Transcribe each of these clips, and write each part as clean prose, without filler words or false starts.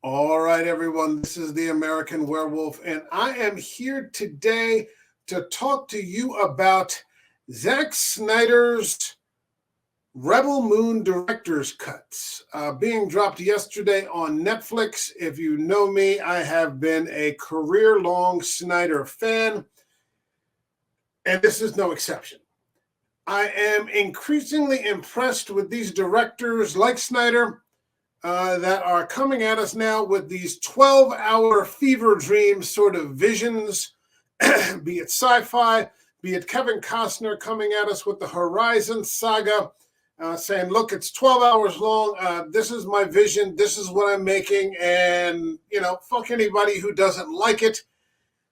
All right, everyone, this is the American Werewolf, and I am here today to talk to you about Zack Snyder's Rebel Moon Director's Cuts, being dropped yesterday on Netflix. If you know me, I have been a career-long Snyder fan, and this is no exception. I am increasingly impressed with these directors like Snyder, that are coming at us now with these 12-hour fever dream sort of visions, be it sci-fi, be it Kevin Costner coming at us with the Horizon saga, saying, look, it's 12 hours long. This is my vision. This is what I'm making. And, fuck anybody who doesn't like it.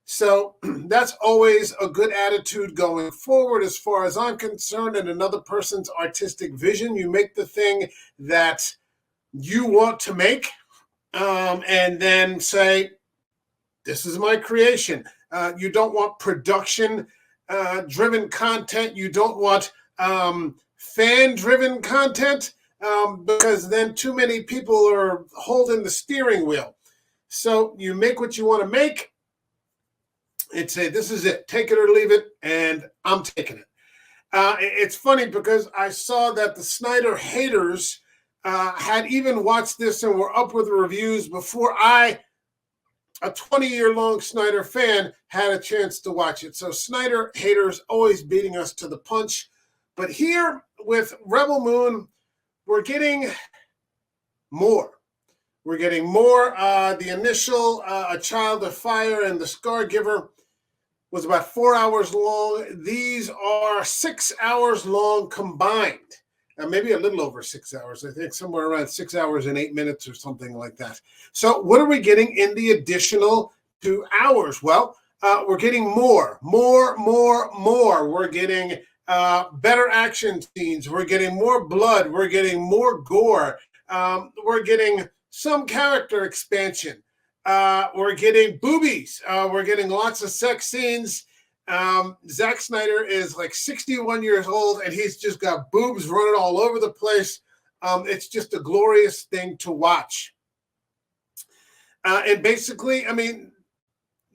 So that's always a good attitude going forward as far as I'm concerned. And another person's artistic vision, you make the thing that you want to make, and then say, this is my creation. You don't want production driven content. You don't want fan driven content, because then too many people are holding the steering wheel. So you make what you want to make and say, this is it, take it or leave it, and I'm taking it. It's funny because I saw that the Snyder haters had even watched this and were up with reviews before I, a 20-year-long Snyder fan, had a chance to watch it. So Snyder haters always beating us to the punch. But here with Rebel Moon, we're getting more. We're getting more. The initial A Child of Fire and The Scargiver was about 4 hours long. These are 6 hours long combined. Maybe a little over 6 hours. I think somewhere around 6 hours and 8 minutes or something like that. So what are we getting in the additional 2 hours? Well, we're getting more. We're getting better action scenes. We're getting more blood. We're getting more gore. We're getting some character expansion. We're getting boobies. We're getting lots of sex scenes. Zack Snyder is like 61 years old, and he's just got boobs running all over the place. It's just a glorious thing to watch. And basically,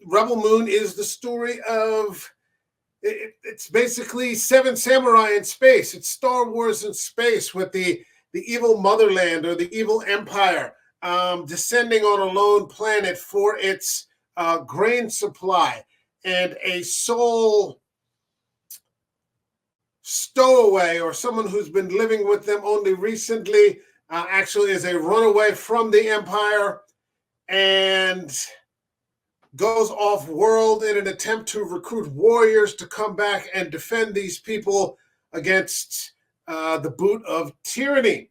Rebel Moon is the story of, it's basically Seven Samurai in space. It's Star Wars in space with the evil motherland or the evil empire descending on a lone planet for its grain supply. And a soul stowaway or someone who's been living with them only recently actually is a runaway from the empire and goes off world in an attempt to recruit warriors to come back and defend these people against the boot of tyranny.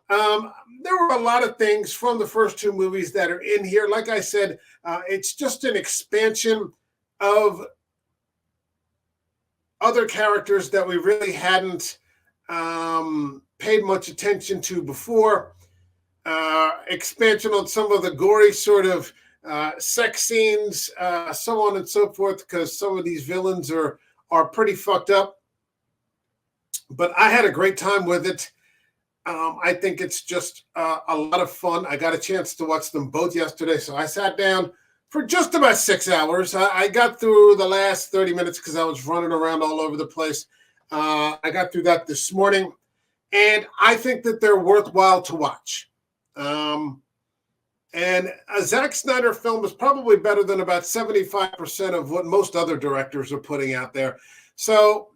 There were a lot of things from the first two movies that are in here. Like I said, it's just an expansion of other characters that we really hadn't paid much attention to before. Expansion on some of the gory sort of sex scenes, so on and so forth, because some of these villains are pretty fucked up. But I had a great time with it. I think it's just a lot of fun. I got a chance to watch them both yesterday, so I sat down for just about 6 hours. I got through the last 30 minutes because I was running around all over the place. I got through that this morning, and I think that they're worthwhile to watch. And a Zack Snyder film is probably better than about 75% of what most other directors are putting out there. So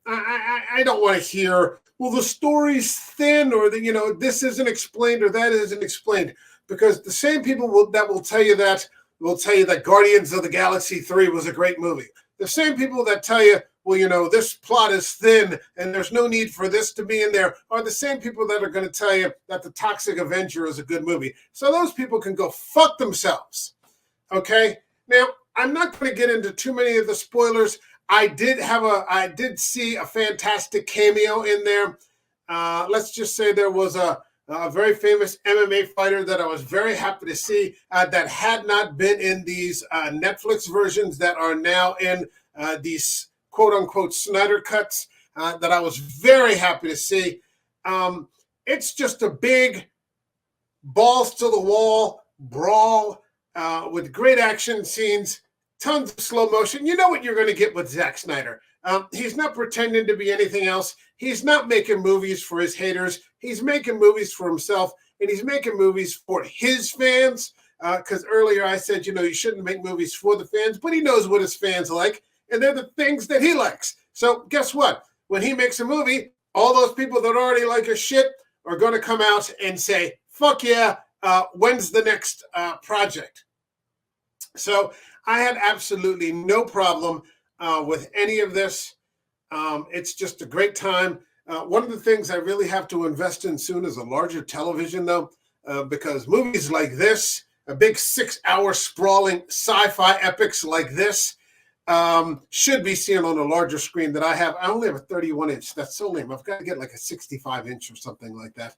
I don't want to hear, well, the story's thin, or this isn't explained or that isn't explained, because the same people that will tell you that will tell you that Guardians of the Galaxy 3 was a great movie. The same people that tell you, well, this plot is thin and there's no need for this to be in there, are the same people that are going to tell you that The Toxic Avenger is a good movie. So those people can go fuck themselves. Okay? Now, I'm not going to get into too many of the spoilers. I did see a fantastic cameo in there. Let's just say there was a very famous MMA fighter that I was very happy to see that had not been in these Netflix versions that are now in these quote-unquote Snyder cuts that I was very happy to see. It's just a big balls to the wall brawl with great action scenes, tons of slow motion. You know what you're going to get with Zack Snyder. He's not pretending to be anything else. He's not making movies for his haters. He's making movies for himself, and he's making movies for his fans. Because earlier I said, you shouldn't make movies for the fans, but he knows what his fans like, and they're the things that he likes. So guess what? When he makes a movie, all those people that already like his shit are going to come out and say, fuck yeah, when's the next project? So I had absolutely no problem with any of this. It's just a great time. One of the things I really have to invest in soon is a larger television, though, because movies like this, a big 6-hour sprawling sci-fi epics like this, should be seen on a larger screen that I have. I only have a 31-inch. That's so lame. I've got to get like a 65-inch or something like that,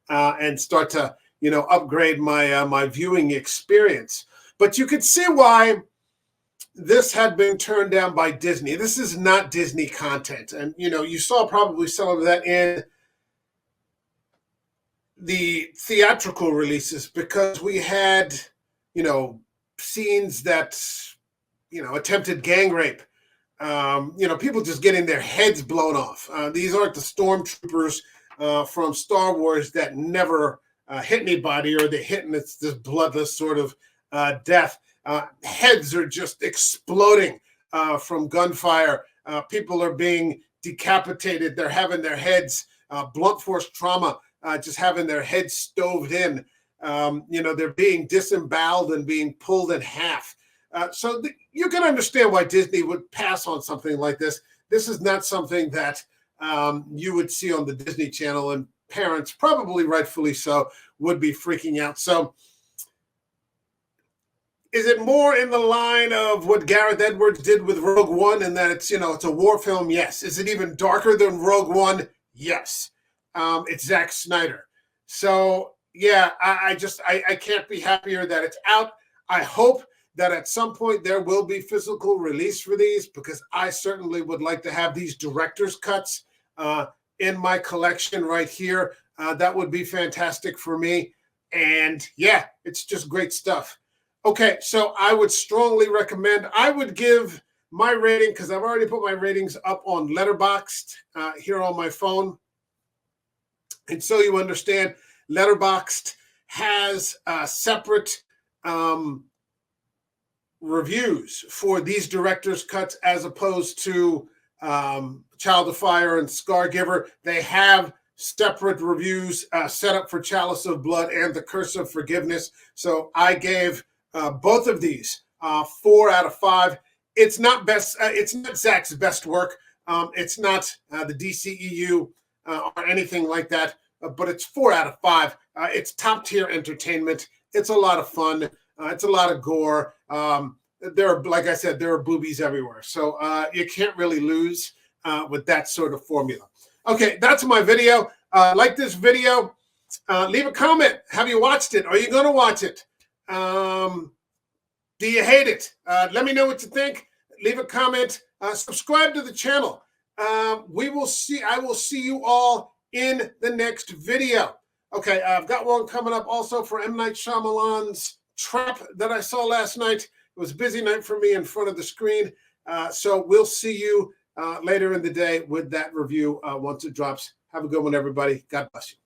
and start to, upgrade my my viewing experience. But you could see why this had been turned down by Disney. This is not Disney content, and you saw probably some of that in the theatrical releases, because we had, scenes that, attempted gang rape, people just getting their heads blown off. These aren't the stormtroopers from Star Wars that never hit anybody, or they hit and it's this bloodless sort of death. Heads are just exploding from gunfire. People are being decapitated. They're having their heads, blunt force trauma, just having their heads stoved in. They're being disemboweled and being pulled in half. So you can understand why Disney would pass on something like this. This is not something that you would see on the Disney Channel, and parents, probably rightfully so, would be freaking out. So is it more in the line of what Gareth Edwards did with Rogue One, and that it's, it's a war film? Yes. Is it even darker than Rogue One? Yes. It's Zack Snyder. So yeah, I can't be happier that it's out. I hope that at some point there will be physical release for these, because I certainly would like to have these director's cuts in my collection right here. That would be fantastic for me. And yeah, it's just great stuff. Okay, so I would strongly recommend, I would give my rating, because I've already put my ratings up on Letterboxd here on my phone. And so you understand, Letterboxd has separate reviews for these director's cuts, as opposed to Child of Fire and Scargiver. They have separate reviews set up for Chalice of Blood and The Curse of Forgiveness. So I gave both of these 4 out of 5. It's not best. It's not Zack's best work. It's not the DCEU or anything like that. But it's 4 out of 5. It's top tier entertainment. It's a lot of fun. It's a lot of gore. Like I said, there are boobies everywhere. So you can't really lose with that sort of formula. Okay, that's my video. Like this video. Leave a comment. Have you watched it? Are you going to watch it? Do you hate it? Let me know what you think. Leave a comment. Subscribe to the channel. I will see you all in the next video. Okay, I've got one coming up also for M. Night Shyamalan's Trap that I saw last night. It was a busy night for me in front of the screen. So we'll see you later in the day with that review once it drops. Have a good one, everybody. God bless you.